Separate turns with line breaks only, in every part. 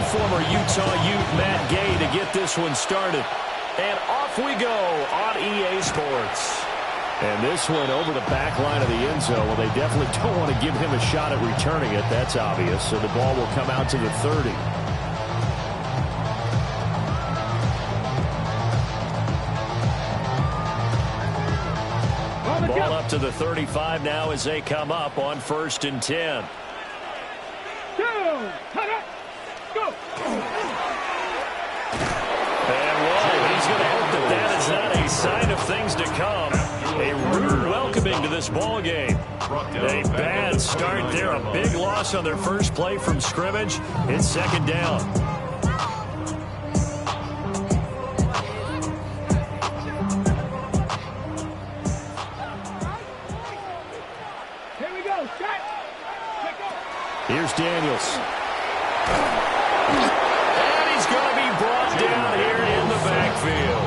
former Utah Ute Matt Gay to get this one started. And off we go on EA Sports. And this one over the back line of the end zone. Well, they definitely don't want to give him a shot at returning it. That's obvious. So the ball will come out to the 30. Ball up to the 35 now as they come up on 1st and 10. And whoa, he's going to hope that that is not a sign of things to come. A rude welcoming to this ball game. A bad start there. A big loss on their first play from scrimmage. It's 2nd down.
Here we go.
Here's Daniels. And he's going to be brought down here in the backfield.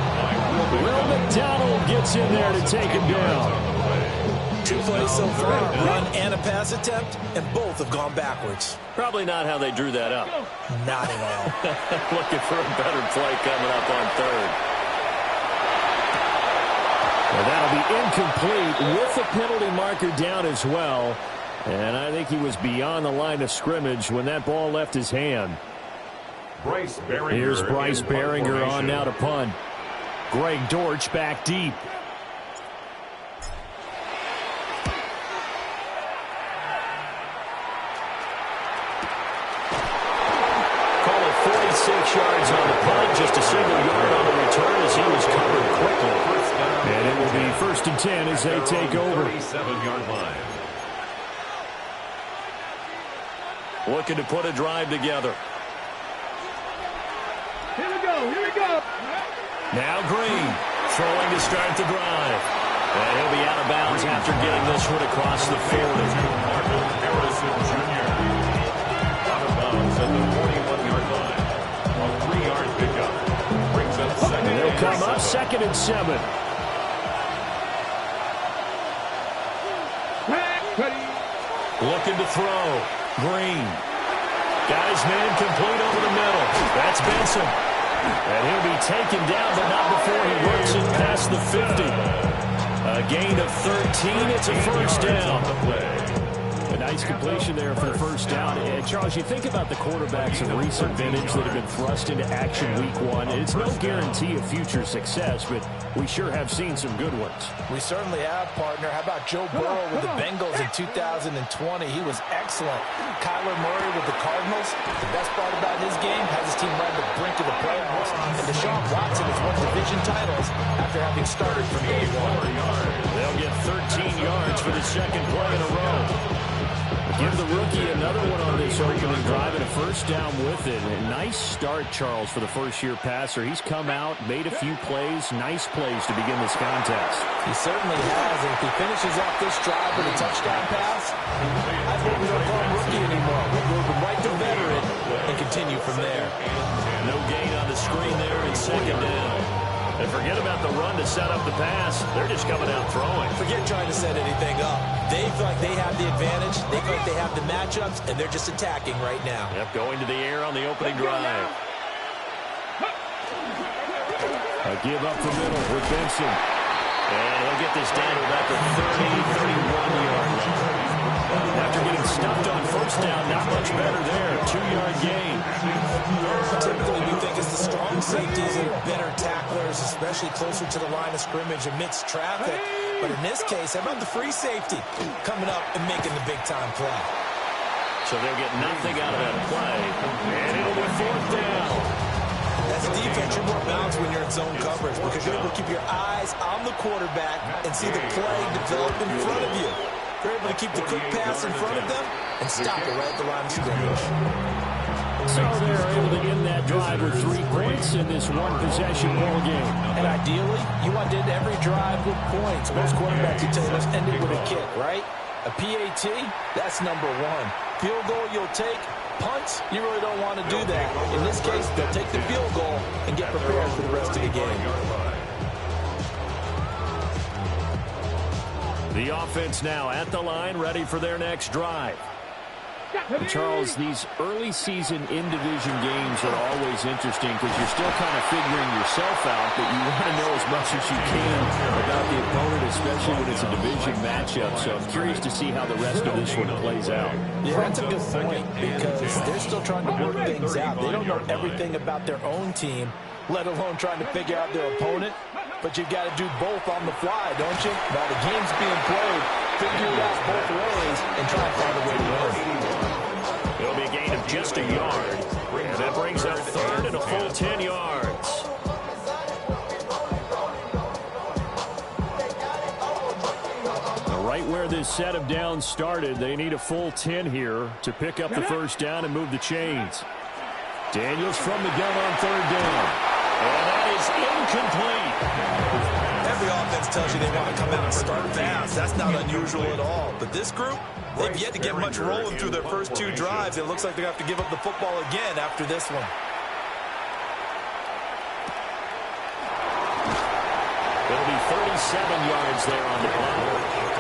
Will McDonald gets in there to take him down.
2 plays so far, a run and a pass attempt, and both have gone backwards.
Probably not how they drew that up.
Not at all.
Looking for a better play coming up on 3rd. And that'll be incomplete with the penalty marker down as well. And I think he was beyond the line of scrimmage when that ball left his hand. Here's Bryce Baringer on now to punt. Greg Dortch back deep. Call it 46 yards on the punt, just a single yard on the return as he was covered quickly. And it will be 1st and 10 as they take over.
37-yard line.
Looking to put a drive together.
Here we go.
Now Green throwing to start the drive. And he'll be out of bounds after getting this one across the 40.
Marvin Harrison Jr. out of bounds at the 41-yard line. A 3-yard pickup. Brings up 2nd.
And he'll come up 2nd and 7. Looking to throw. Green. Got his man complete over the middle. That's Benson. And he'll be taken down, but not before he works it past the 50. A gain of 13. It's a 1st down. A nice completion there for the 1st down. And Charles, you think about the quarterbacks of recent vintage that have been thrust into action week 1. It's no guarantee of future success, but we sure have seen some good ones.
We certainly have, partner. How about Joe Burrow with the Bengals in 2020? He was excellent. Kyler Murray with the Cardinals. The best part about his game has his team right at the brink of the playoffs. And Deshaun Watson has won division titles after having started from day 1.
They'll get 13 yards for the 2nd play in a row. Give the rookie another one on this opening drive and a 1st down with it. A nice start, Charles, for the first-year passer. He's come out, made a few plays, nice plays to begin this contest.
He certainly has. And if he finishes off this drive with a touchdown pass, I think we don't call him rookie anymore. We'll move him right to veteran and continue from there.
No gain on the screen there in 2nd down. And forget about the run to set up the pass. They're just coming out throwing.
Forget trying to set anything up. They feel like they have the advantage. They feel like they have the matchups, and they're just attacking right now.
Yep, going to the air on the opening drive. A give up the middle with Benson. And he'll get this down to about the 31-yard line. After getting stuffed on 1st down, not much better there. 2-yard gain.
Typically, we think it's the strong safeties that are better tacklers, especially closer to the line of scrimmage amidst traffic. But in this case, how about the free safety coming up and making the big-time play?
So they'll get nothing out of that play. And it'll be 4th down.
As a defense, you're more balanced when you're in zone coverage because you're able to keep your eyes on the quarterback and see the play develop in front of you. You're able to keep the quick pass in front of them and stop it right at the line of scrimmage.
So they're able to end that drive with 3 points in this one-possession ball game.
And ideally, you want to end every drive with points. Most quarterbacks would tell you let's end it with a kick, right? A PAT, that's number 1. Field goal you'll take. Punts, you really don't want to do that. In this case, they'll take the field goal and get prepared for the rest of the game.
The offense now at the line, ready for their next drive. Charles, these early season in-division games are always interesting because you're still kind of figuring yourself out, but you want to know as much as you can about the opponent, especially when it's a division matchup. So I'm curious to see how the rest of this one plays out.
Yeah, that's a good point because they're still trying to work things out. They don't know everything about their own team, let alone trying to figure out their opponent. But you've got to do both on the fly, don't you? While the game's being played, figure it out both ways and try to find a way to win.
It'll be a gain of just a yard. And that brings up third and a full 10 yards. Right where this set of downs started, they need a full 10 here to pick up the first down and move the chains. Daniels from the gun on third down. And that is incomplete.
Every offense tells you they want to come out and start fast. That's not unusual at all. But this group, they've yet to get much rolling through their first two drives. It looks like they have to give up the football again after this one.
It'll be 37 yards there on the clock.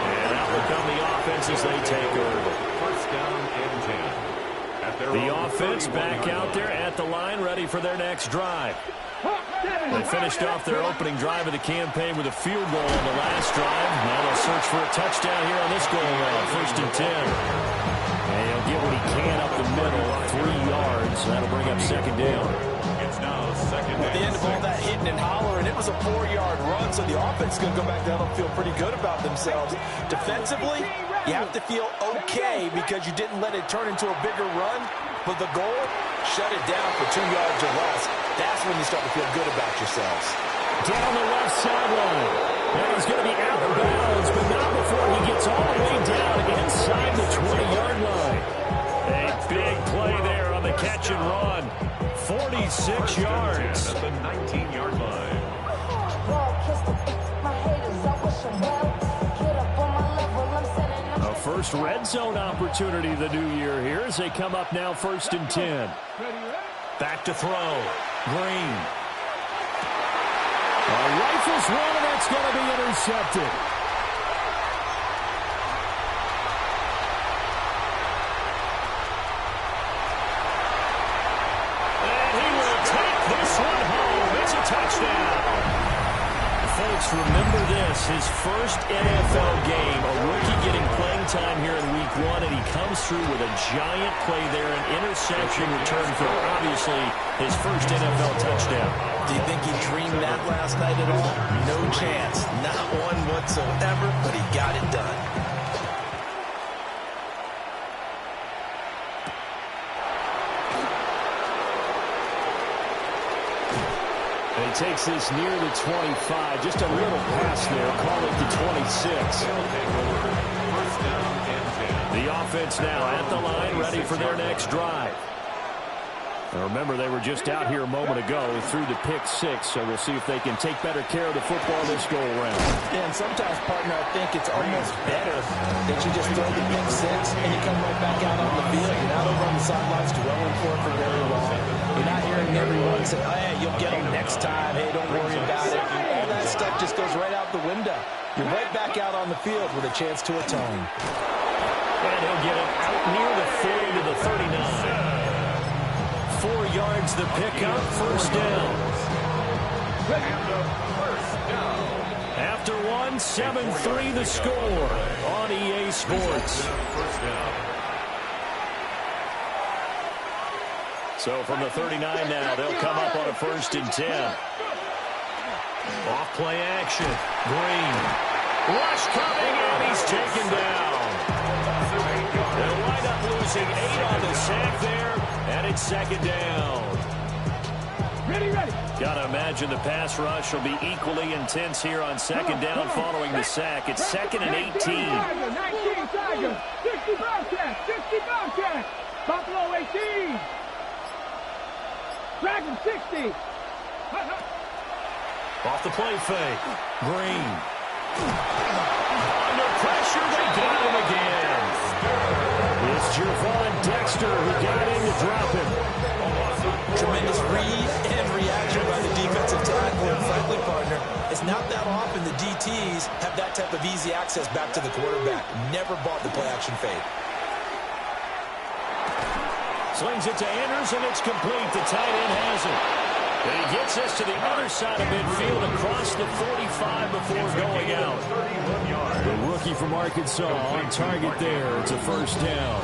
And out will come the offense as they take over.
First down and 10.
The offense back out there at the line, ready for their next drive. They finished off their opening drive of the campaign with a field goal on the last drive. Now they'll search for a touchdown here on this go-around, first and 10. And he'll get what he can up the middle, 3 yards. That'll bring up second down.
It's now second
At the end of all that hitting and hollering, it was a 4-yard run, so the offense is going to go back down and feel pretty good about themselves. Defensively, you have to feel okay because you didn't let it turn into a bigger run. But the goal, shut it down for 2 yards or less. That's when you start to feel good about yourselves.
Down the left sideline. And he's going to be out of bounds, but not before he gets all the way down inside the 20-yard line. A big play there on the catch and run. 46 yards.
At the 19-yard line.
A first red zone opportunity the new year here as they come up now first and 10. Back to throw. Green. Rifles one, and that's going to be intercepted. And he will take this one home. It's a touchdown. Folks, remember this, his first NFL game, a rookie getting playing time here in week 1, and he comes through with a giant play there, an interception return for obviously his first NFL touchdown.
Do you think he dreamed that last night at all? No chance. Not one whatsoever, but he got it done.
And he takes this near the 25. Just a little pass there. Call it the 26.
First down and 10.
The offense now at the line, ready for their next drive. Now remember, they were just out here a moment ago through the pick 6, so we'll see if they can take better care of the football this go-around.
Yeah, and sometimes, partner, I think it's almost better that you just throw the pick 6 and you come right back out on the field. You're not over on the sidelines dwelling for it for very long. You're not hearing everyone say, oh, hey, you'll get them next time. Hey, don't worry about it. All that stuff just goes right out the window. You're right back out on the field with a chance to atone.
And he'll get it out near the 30 to the 39. 4 yards the pickup, first down. After one, 7-3 the score on EA Sports. So from the 39 now, they'll come up on a first and 10. Off play action. Green. Rush coming, and he's taken down. They'll wind up losing 8 on the sack there, and it's second down.
Ready.
Gotta imagine the pass rush will be equally intense here on second down following the sack. It's second and 18.
19 Tigers, 60 Bobcats, Buffalo 18. Dragon 60.
Off the play fake. Green. Under pressure, they got him again. It's Javon Dexter who got in to drop him.
Tremendous read and reaction by the defensive tackle. And frankly, partner, it's not that often the DTs have that type of easy access back to the quarterback. Never bought the play-action fade.
Slings it to Anders, and it's complete. The tight end has it. And he gets this to the other side of midfield across the 45 before going out. The rookie from Arkansas on target there. It's a first down.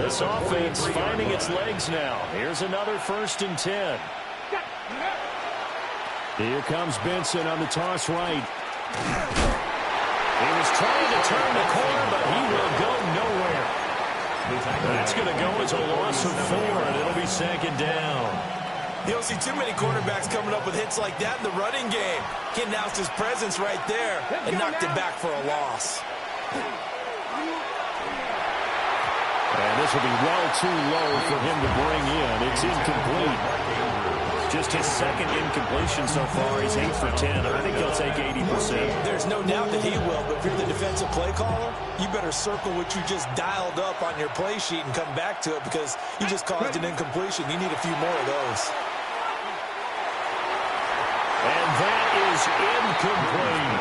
This offense finding its legs now. Here's another 1st and 10. Here comes Benson on the toss right. He was trying to turn the corner, but he will go nowhere. That's going to go as a loss of 4, and it'll be 2nd down.
You don't see too many quarterbacks coming up with hits like that in the running game. He announced his presence right there and knocked it back for a loss.
And this will be well too low for him to bring in. It's incomplete. Just his 2nd incompletion so far. He's 8 for 10. I think he'll take 80%.
There's no doubt that he will, but if you're the defensive play caller, you better circle what you just dialed up on your play sheet and come back to it because you just caused an incompletion. You need a few more of those.
And that is incomplete.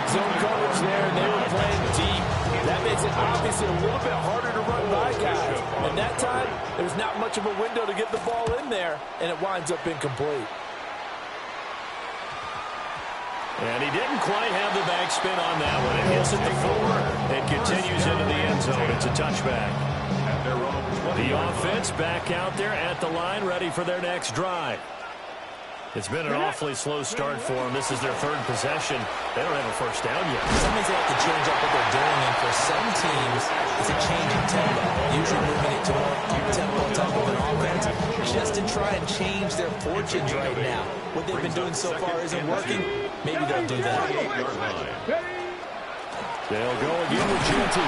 Zone coverage there, and they were playing deep. That makes it obviously a little bit harder to run by guys. And that time, there's not much of a window to get the ball in there, and it winds up incomplete.
And he didn't quite have the backspin on that one. It hits at the 4 and continues into the end zone. It's a touchback. The offense back out there at the line, ready for their next drive. It's been an awfully slow start for them. This is their 3rd possession. They don't have a first down yet.
That means they have to change up what they're doing, and for some teams, it's a change in tempo. Usually moving it to a more up-tempo type of an offense just to try and change their fortunes right now. What they've been doing so far isn't working. Maybe they'll do that.
They'll go again with Genty.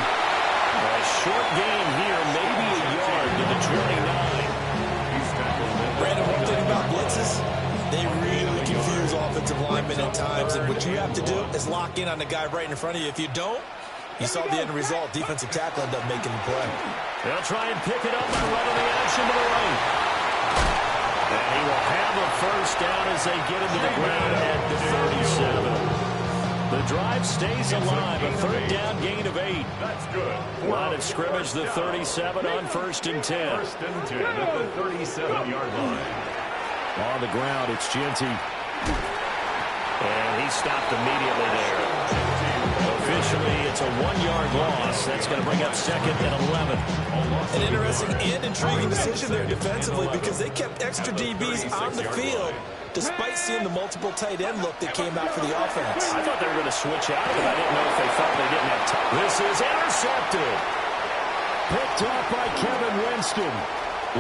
A short gain here, maybe a yard to the 29.
Brandon, one thing about blitzes, they really confuse offensive linemen at times, and what you have to do is lock in on the guy right in front of you. If you don't, you saw the end result. Defensive tackle ended up making the play.
They'll try and pick it up by running the action to the right. And he will have a first down as they get into the ground at the 37. The drive stays alive. A 3rd down gain of 8.
That's good.
Line of scrimmage, the 37 on 1st and 10.
1st and 10 at the 37-yard line.
On the ground, it's Genty. And he stopped immediately there. Officially, it's a 1-yard loss. That's going to bring up 2nd and 11.
An interesting and intriguing decision there defensively because they kept extra DBs on the field despite seeing the multiple tight end look that came out for the offense.
I thought they were going to switch out of it. I didn't know if they thought they didn't have time. This is intercepted. Picked up by Kevin Winston.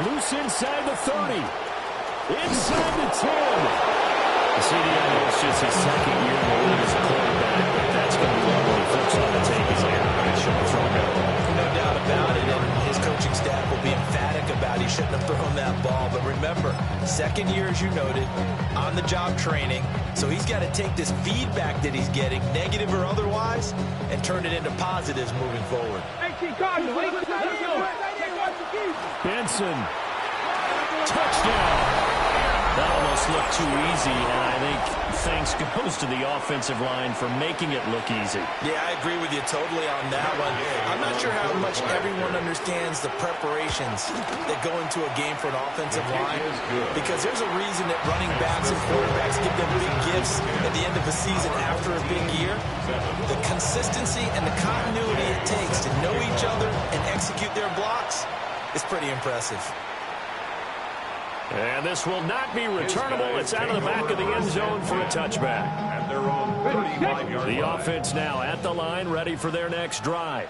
Loose inside the 30. Inside the 10. You see, I know it's just his 2nd year in the league as a quarterback, but that's going to be one when he flips on the tape. He's like, I shouldn't have thrown that ball.
No doubt about it, and his coaching staff will be emphatic about he shouldn't have thrown that ball. But remember, 2nd year, as you noted, on-the-job training, so he's got to take this feedback that he's getting, negative or otherwise, and turn it into positives moving forward.
Benson. Touchdown. That almost looked too easy, and I think thanks goes to the offensive line for making it look easy.
Yeah, I agree with you totally on that one. I'm not sure how much everyone understands the preparations that go into a game for an offensive line, because there's a reason that running backs and quarterbacks give them big gifts at the end of a season after a big year. The consistency and the continuity it takes to know each other and execute their blocks is pretty impressive.
And this will not be returnable. It's out of the back of the end zone for a touchback.
At their own 35-yard line.
The offense now at the line, ready for their next drive.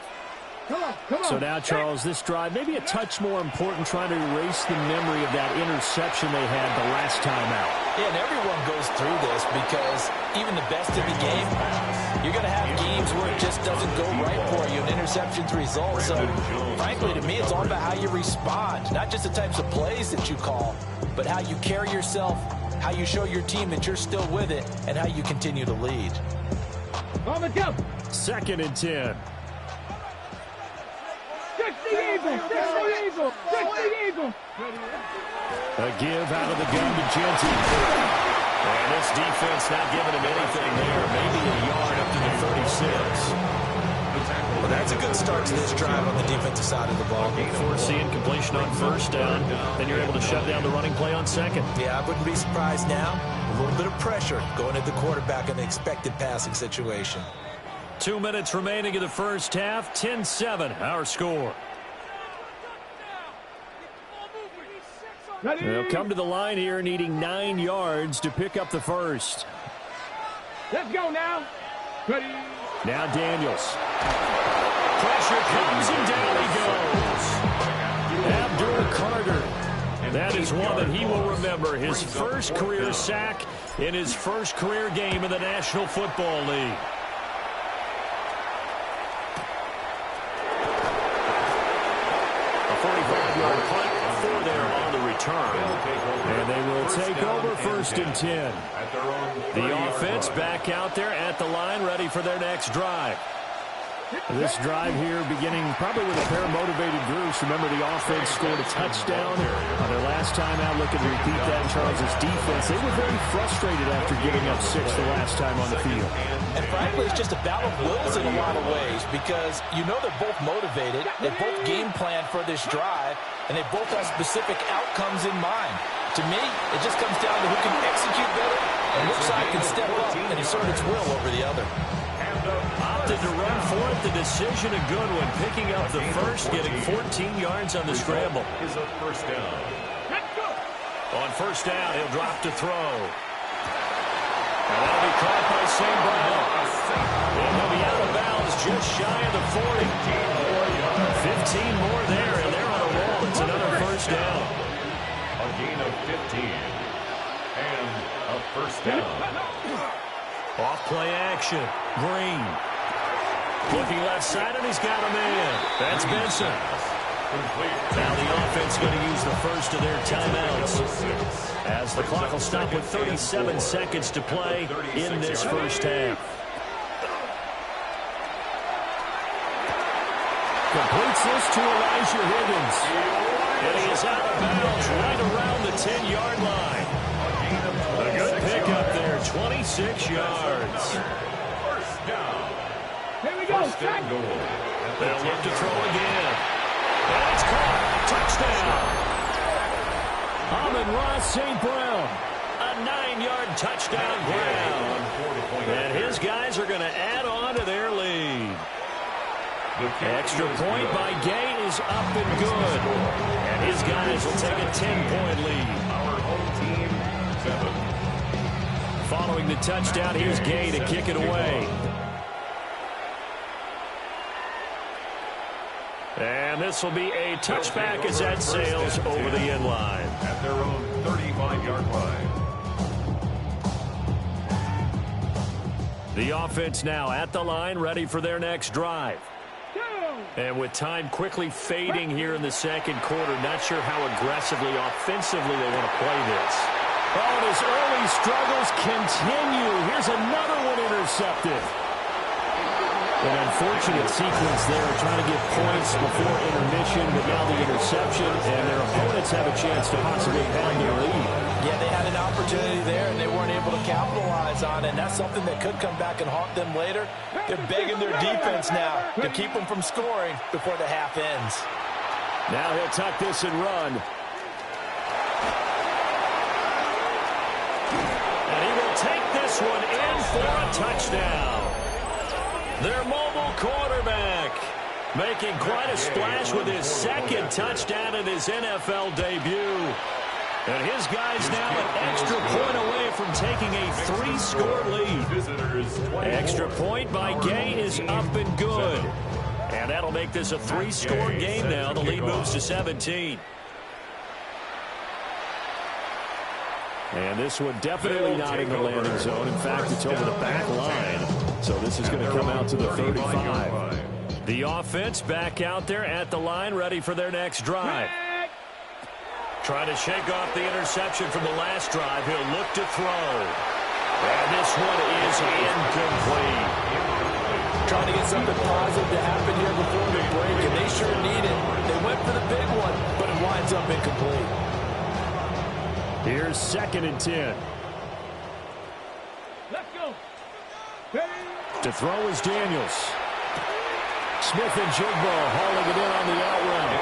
So now, Charles, this drive maybe a touch more important, trying to erase the memory of that interception they had the last time out.
Yeah, and everyone goes through this because even the best in the game, you're going to have games where it just doesn't go right for you, and interceptions result. So, frankly, to me, it's all about how you respond, not just the types of plays that you call, but how you carry yourself, how you show your team that you're still with it, and how you continue to lead.
2nd and 10. A give out of the gun to Genty. And this defense not giving him anything there. Maybe a yard up to the 36.
Well, that's a good start to this drive on the defensive side of the ball.
Force the incompletion on first down. Then you're able to shut down the running play on second.
Yeah, I wouldn't be surprised now. A little bit of pressure going at the quarterback in the expected passing situation.
2 minutes remaining in the first half. 10-7, our score. They'll come to the line here needing 9 yards to pick up the first.
Let's go now. Ready.
Now Daniels. Pressure comes and down he goes. Abdul Carter. That is one that he will remember. His first career sack in his first career game in the National Football League. A 45-yard punt for there on the return. And they will take over first and 10. The offense back out there at the line, ready for their next drive. This drive here beginning probably with a pair of motivated groups. Remember, the offense scored a touchdown on their last time out. Looking to repeat that. Charles' defense, they were very frustrated after giving up 6 the last time on the field.
And frankly, it's just a battle of wills in a lot of ways because you know they're both motivated. They both game plan for this drive, and they both have specific outcomes in mind. To me, it just comes down to who can execute better and which side can step up and assert its will over the other.
Opted to run for it. The decision a good one. Picking up the first, getting 14 yards on the scramble. On first down, he'll drop to throw. And that'll be caught by St. Brown. And he'll be out of bounds just shy of the 40. 15 more there, and they're on a roll. It's another first down.
A gain of 15. And a first down.
Off play action. Green. Looking left side, and he's got a man. That's Benson. Now the offense going to use the first of their timeouts as the clock will stop with 37 seconds to play in this first half. Completes this to Elijah Higgins. And he is out of bounds right around the 10-yard line. A good pickup there, 26 yards.
Here we go.
They'll look to throw again. And it's caught. Touchdown. Amon-Ra St. Brown. A 9-yard touchdown ground. And his guys are going to add on to their lead. Extra point by Gay is up and good. And his guys will take a 10-point lead.
Our home team, 7.
Following the touchdown, here's Gay to kick it away. And this will be a touchback as that sails over the end line.
At their own 35-yard line.
The offense now at the line, ready for their next drive. And with time quickly fading here in the second quarter, not sure how aggressively, offensively they want to play this. Oh, and his early struggles continue. Here's another one intercepted. An unfortunate sequence there, trying to get points before intermission, but now the interception, and their opponents have a chance to possibly pound their lead.
Yeah, they had an opportunity there, and they weren't able to capitalize on it, and that's something that could come back and haunt them later. They're begging their defense now to keep them from scoring before the half ends.
Now he'll tuck this and run. And he will take this one in for a touchdown. Their mobile quarterback making quite a splash with his second touchdown in his NFL debut. And his guys now an extra point away from taking a 3-score lead. Extra point by Gay is up and good. And that'll make this a 3-score game now. The lead moves to 17. And this one definitely not in the landing zone. In fact, it's over the back line. So this is going to come out to the 35. The offense back out there at the line, ready for their next drive. Trying to shake off the interception from the last drive. He'll look to throw. And this one is incomplete.
Trying to get something positive to happen here before the break, and they sure need it. They went for the big one, but it winds up incomplete.
Here's 2nd and 10.
Let's go.
To throw is Daniels. Smith-Njigba hauling it in on the out route.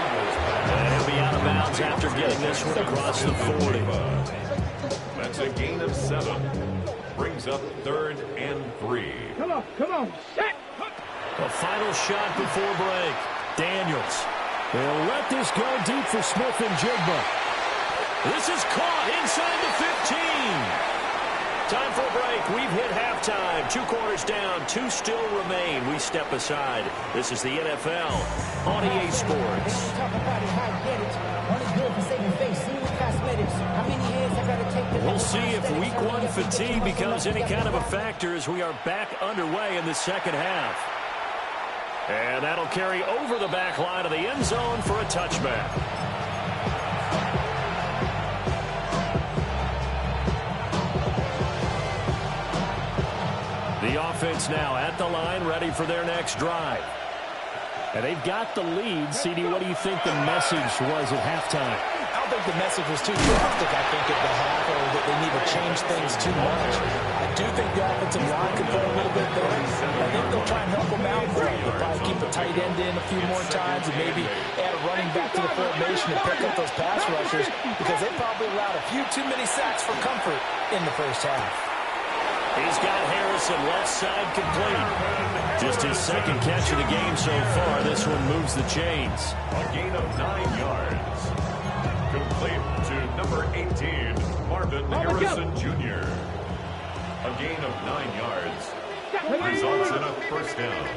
And he'll be out of bounds after getting this one across the 40.
That's a gain of 7. Brings up 3rd and 3.
Come on, set.
The final shot before break. Daniels. They'll let this go deep for Smith-Njigba. This is caught inside the 15. Time for a break. We've hit halftime. 2 quarters down. 2 still remain. We step aside. This is the NFL on EA Sports. We'll see if week 1 fatigue becomes any kind of a factor as we are back underway in the second half. And that'll carry over the back line of the end zone for a touchback. The offense now at the line, ready for their next drive. And they've got the lead. CD, what do you think the message was at halftime?
I don't think the message was too drastic, I think, at the half, or that they need to change things too much. I do think the offensive line could play a little bit better. I think they'll try and help them out. They'll probably keep a tight end in a few more times and maybe add a running back to the formation and pick up those pass rushers because they probably allowed a few too many sacks for comfort in the first half.
He's got Harrison left side complete. Just his second catch of the game so far. This one moves the chains.
A gain of 9 yards. Complete to number 18, Marvin Harrison Jr. A gain of 9 yards. Results in a first down.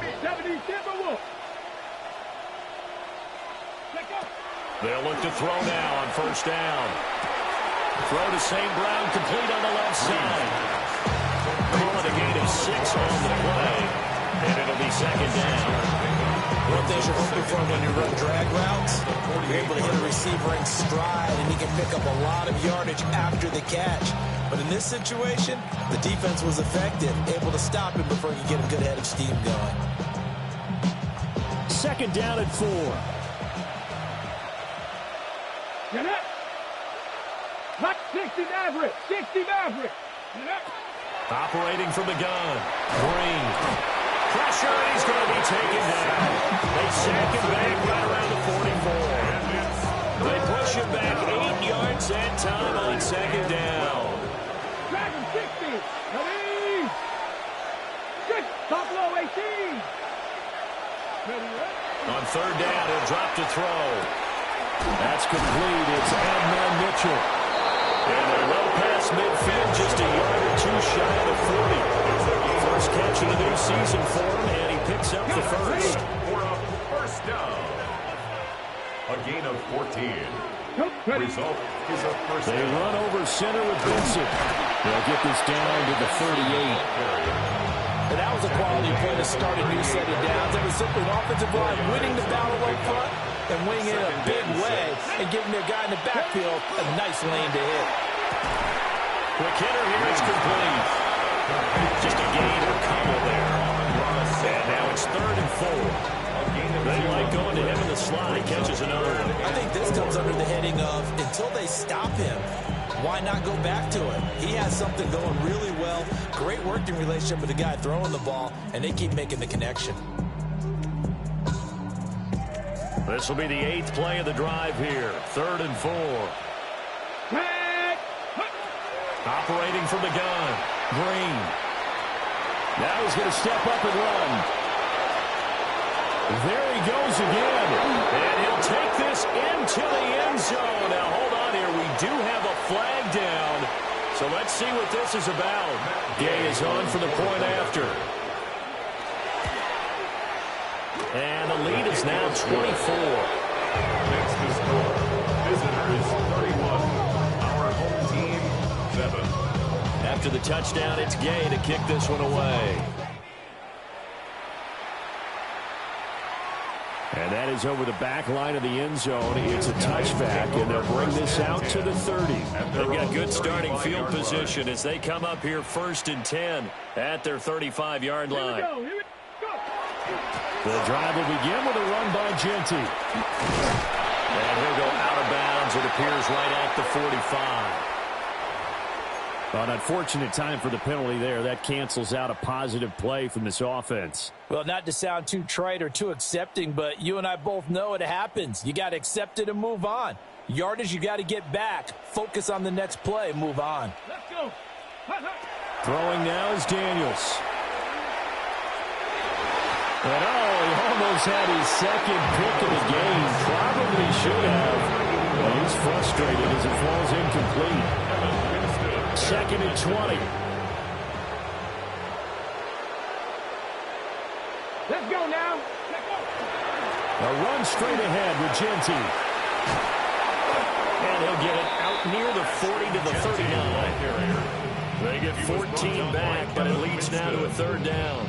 They'll look to throw now on first down. Throw to St. Brown, complete on the left side. Calling a gain of 6 on the play, and it'll be second down.
One thing you're hoping for when you run drag routes, you're able to hit a receiver in stride, and he can pick up a lot of yardage after the catch. But in this situation, the defense was effective, able to stop him before he could get a good head of steam going.
Second down at 4.
Get up. Hot 60 Maverick. 60 Maverick. Get up.
Operating from the gun. Green. Pressure, and he's going to be taken down. They sack him back right around the 44. They push him back 8 yards that time on second down.
Drag him 60. Ready. Good. Top low 18. Ready, right?
On third down, he'll drop to throw. That's complete. It's Adnan Mitchell. And they're low past midfield, just a yard or 2 shy of the 40. First catch of the new season for him, and he picks up the first.
For a first down. A gain of 14. Result is a first down.
They run over center with Benson. They'll get this down to the 38.
But that was a quality play to start a new set of downs. It was simply an offensive line winning the battle up front and winning it in a big way and giving their guy in the backfield a nice lane to hit.
Quick hitter here is complete. Just a gain or couple there. And now it's 3rd and 4. They like going to him in the slot. He catches another one.
I think this comes under the heading of until they stop him, why not go back to it? He has something going really well. Great working relationship with the guy throwing the ball, and they keep making the connection.
This will be the 8th play of the drive here. 3rd and 4. Operating from the gun. Green. Now he's going to step up and run. There he goes again. And he'll take this into the end zone. Now hold on here. We do have a flag down. So let's see what this is about. Gay is on for the point after. And the lead is now 24.
Next to score. Visitors 31. Our home team 7.
After the touchdown, it's Gay to kick this one away. And that is over the back line of the end zone. It's a touchback, and they'll bring this out to the 30. They've got good starting field position as they come up here 1st and 10 at their 35-yard line. The drive will begin with a run by Genty. And he'll go out of bounds, it appears, right at the 45. An unfortunate time for the penalty there. That cancels out a positive play from this offense.
Well, not to sound too trite or too accepting, but you and I both know it happens. You got to accept it and move on. Yardage, you got to get back. Focus on the next play. Move on.
Let's go.
Throwing now is Daniels. And he almost had his second pick of the game. Probably should have. Well, he's frustrated as it falls incomplete. 2nd and 20.
Let's go now. Let's go.
A run straight ahead with Genty. And he'll get it out near the 40 to the 39. They get 14 back, but it leads now to a 3rd down.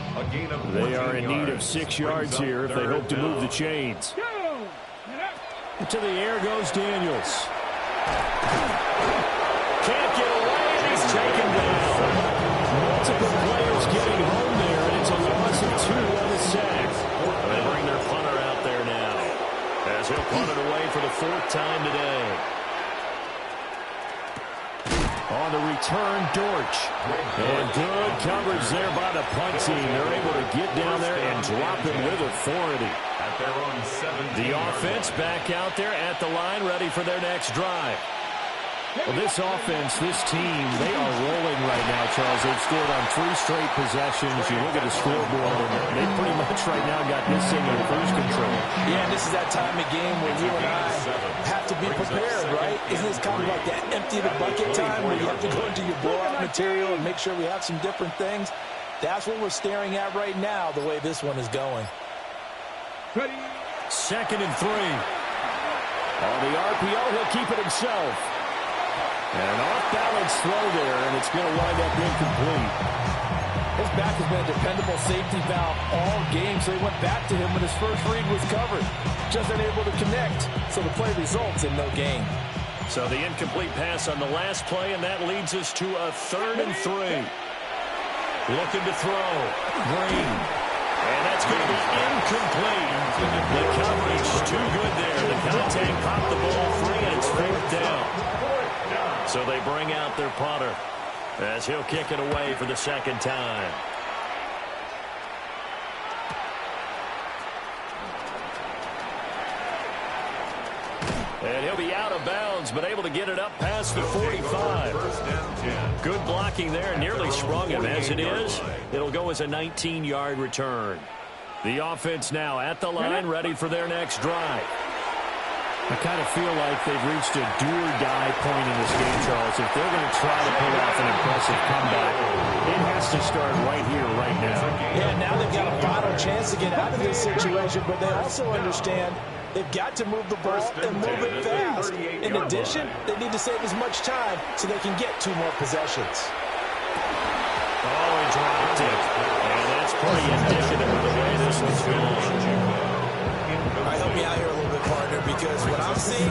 They are in need of 6 yards here if they hope to move the chains. To the air goes Daniels. Can't get away, and he's taken down. Multiple players getting home there, and it's a loss of 2 on the sack. They bring their punter out there now, as he'll punt it away for the 4th time today. On the return, Dortch. And good coverage there by the punt team. They're able to get down there and drop it with authority. The offense back out there at the line, ready for their next drive. Well, this offense, this team, they are rolling right now, Charles. They've scored on 3 straight possessions. You look at the scoreboard, and they pretty much right now got this thing in cruise control.
Yeah, and this is that time of game where you and I have to be prepared, right? Isn't this kind of like that empty the bucket time where you have to go into your blowout material and make sure we have some different things? That's what we're staring at right now, the way this one is going.
2nd and 3. On the RPO, he'll keep it himself. And off-balance throw there, and it's going to wind up incomplete.
His back has been a dependable safety valve all game, so he went back to him when his first read was covered. Just unable to connect, so the play results in no gain.
So the incomplete pass on the last play, and that leads us to a 3rd and 3. Looking to throw. Green. And that's going to be incomplete. The coverage too good there. The contact popped the ball free, and it's 4th down. So they bring out their punter as he'll kick it away for the 2nd time. And he'll be out of bounds, but able to get it up past the 45. Good blocking there, nearly sprung him. As it is, it'll go as a 19-yard return. The offense now at the line, ready for their next drive. I kind of feel like they've reached a do-or-die point in this game, Charles. If they're going to try to pull off an impressive comeback, it has to start right here, right now.
Yeah, now they've got a final chance to get out of this situation, but they also understand they've got to move the ball and move it fast. In addition, they need to save as much time so they can get 2 more possessions.
Oh, he dropped it. And that's pretty indicative of the way this one's going.
All right, help me out here a little bit, partner, because what I'm seeing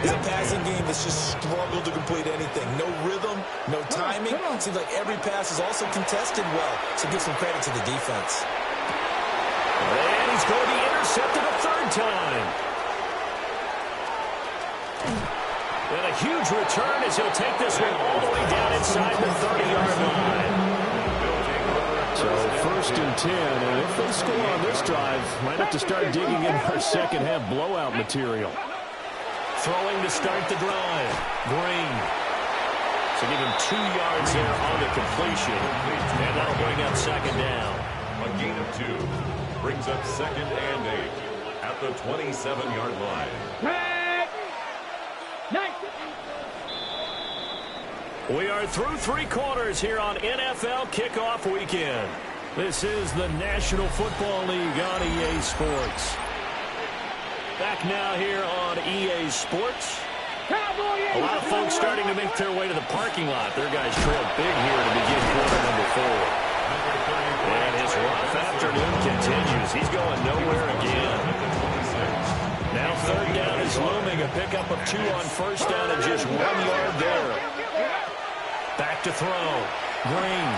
is a passing game that's just struggled to complete anything. No rhythm, no timing. It seems like every pass is also contested well, so give some credit to the defense.
And he's going to be intercepted a 3rd time. And a huge return as he'll take this one all the way down inside the 30-yard line. So 1st and 10, and if they score on this drive, might have to start digging in our second-half blowout material. Throwing to start the drive. Green. So give him 2 yards there on the completion, and that'll bring up 2nd down.
A gain of 2 brings up 2nd and 8 at the 27-yard line.
We are through 3 quarters here on NFL Kickoff Weekend. This is the National Football League on EA Sports. Back now here on EA Sports. A lot of folks starting to make their way to the parking lot. Their guys trail big here to begin quarter number 4. And his rough afternoon continues. He's going nowhere again. Now 3rd down is looming. A pickup of 2 on 1st down and just 1 yard there. Back to throw. Green.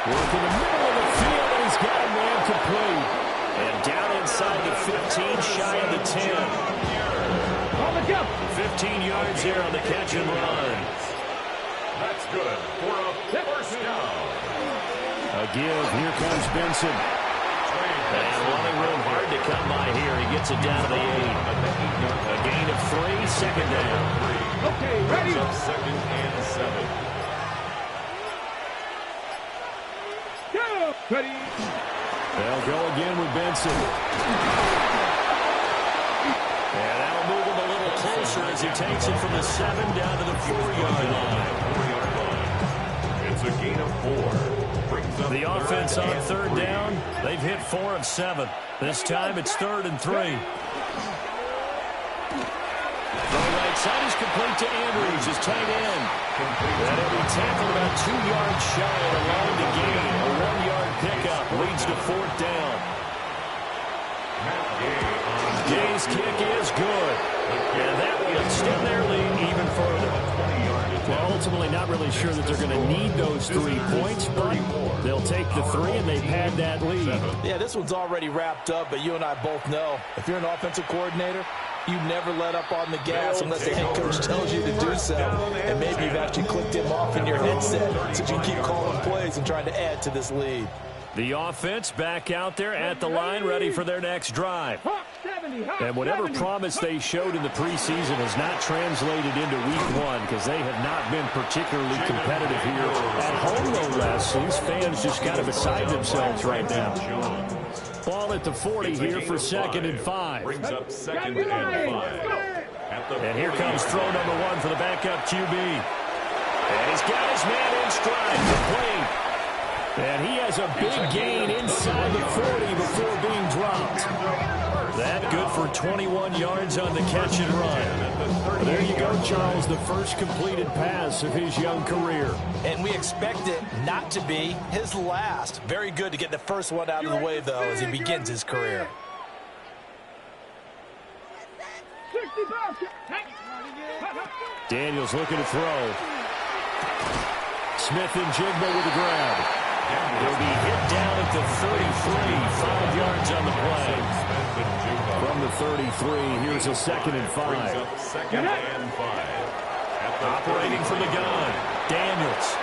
Working the middle of the field, and he's got a man complete. And down inside the 15, shy of the 10. 15 yards here on the catch and run.
That's good for a first down.
A give. Here comes Benson. And running room hard to come by here. He gets it down to the 8. A gain of 3, second down.
Okay, ready.
Up 2nd and 7.
Go. Ready.
They'll go again with Benson. And that'll move him a little closer as he takes it from the 7 down to the 4-yard line.
It's a gain of 4.
The offense on 3rd down. They've hit 4 of 7. This time it's 3rd and 3. The right side is complete to Andrews, his tight end. And he'll be tackled about 2 yards shy of the line to gain. A 1-yard pickup leads to 4th down. Gay's kick is good. And that will extend their lead even further. Well, ultimately not really sure that they're going to need those 3 points, but they'll take the 3 and they've had that lead.
Yeah, this one's already wrapped up, but you and I both know if you're an offensive coordinator, you never let up on the gas unless the head coach tells you to do so. And maybe you've actually clicked him off in your headset so you keep calling plays and trying to add to this lead.
The offense back out there at the line, ready for their next drive. And whatever promise they showed in the preseason has not translated into week 1 because they have not been particularly competitive here. At home, no less. These fans just kind of beside themselves right now. Ball at the 40 here for 2nd and 5.
Brings up 2nd and 5.
And here comes throw number 1 for the backup QB. And he's got his man in stride. Complete. And he has a big gain inside the 40 before being dropped. That good for 21 yards on the catch and run. There you go, Charles, the first completed pass of his young career.
And we expect it not to be his last. Very good to get the first one out of the way, though, as he begins his career.
Daniels looking to throw. Smith and Jigba with the grab. He'll be hit down at the 33, 5 yards on the play. From the 33, here's a 2nd and 5.
2nd and 5.
Operating from the gun, Daniels.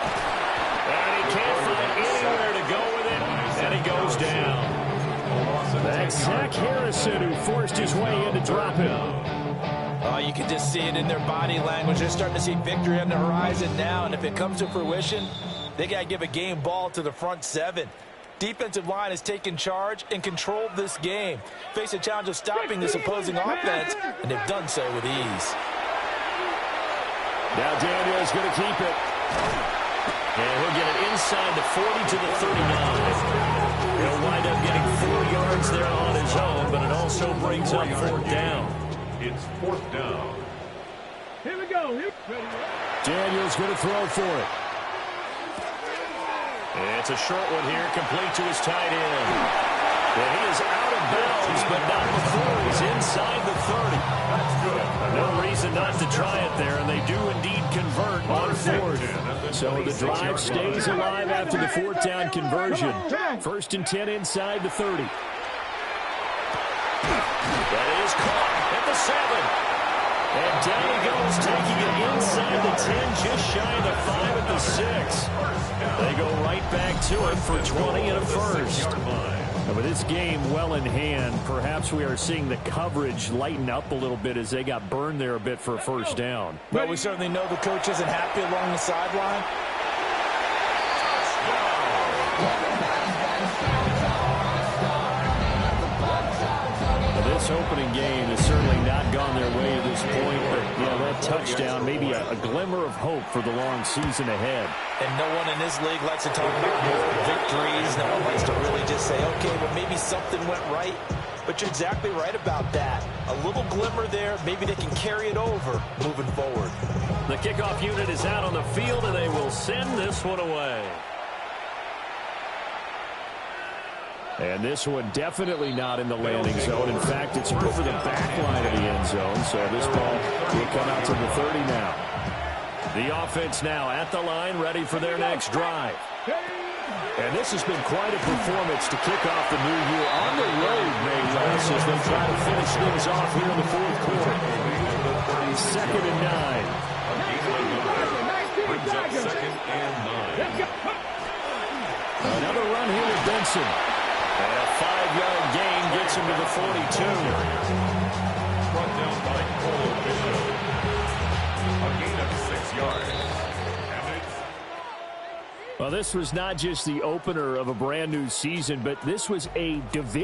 And he can't find anywhere to go with it, and he goes down. That's Zach Harrison who forced his way in to drop him.
You can just see it in their body language. They're starting to see victory on the horizon now, and if it comes to fruition, they got to give a game ball to the front 7. Defensive line has taken charge and controlled this game. Face a challenge of stopping this opposing offense, and they've done so with ease.
Now Daniel's going to keep it. And he'll get it inside the 40 to the 39. He'll wind up getting 4 yards there on his own, but it also brings up 4th down.
It's 4th down.
Here we go.
Daniel's going to throw for it. It's a short one here, complete to his tight end. And he is out of bounds, but not before he's inside the 30. That's good. No reason not to try it there, and they do indeed convert on 4th. So the drive stays alive after the 4th down conversion. 1st and 10 inside the 30. That is caught at the 7. And down he goes, taking it inside the 10, just shy of the 5 at the 6. They go right back to it for 20 and a first. And with this game well in hand, perhaps we are seeing the coverage lighten up a little bit as they got burned there a bit for a first down.
Well, we certainly know the coach isn't happy along the sideline.
This opening game has certainly not gone their way at this point, but that touchdown, maybe a glimmer of hope for the long season ahead.
And no one in this league likes to talk about victories. No one likes to really just say, okay, but maybe something went right. But you're exactly right about that. A little glimmer there. Maybe they can carry it over moving forward.
The kickoff unit is out on the field, and they will send this one away. And this one definitely not in the landing zone. In fact, it's over the back line of the end zone. So this ball will come out to the 30 now. The offense now at the line, ready for their next drive. And this has been quite a performance to kick off the new year on the road, no less, as they try to finish things off here in the 4th quarter. 2nd and 9.
Brings up
Benson. And a 5-yard gain gets him to the 42.
Brought down by Cole Bishop. A gain of 6 yards.
Well, this was not just the opener of a brand new season, but this was a division.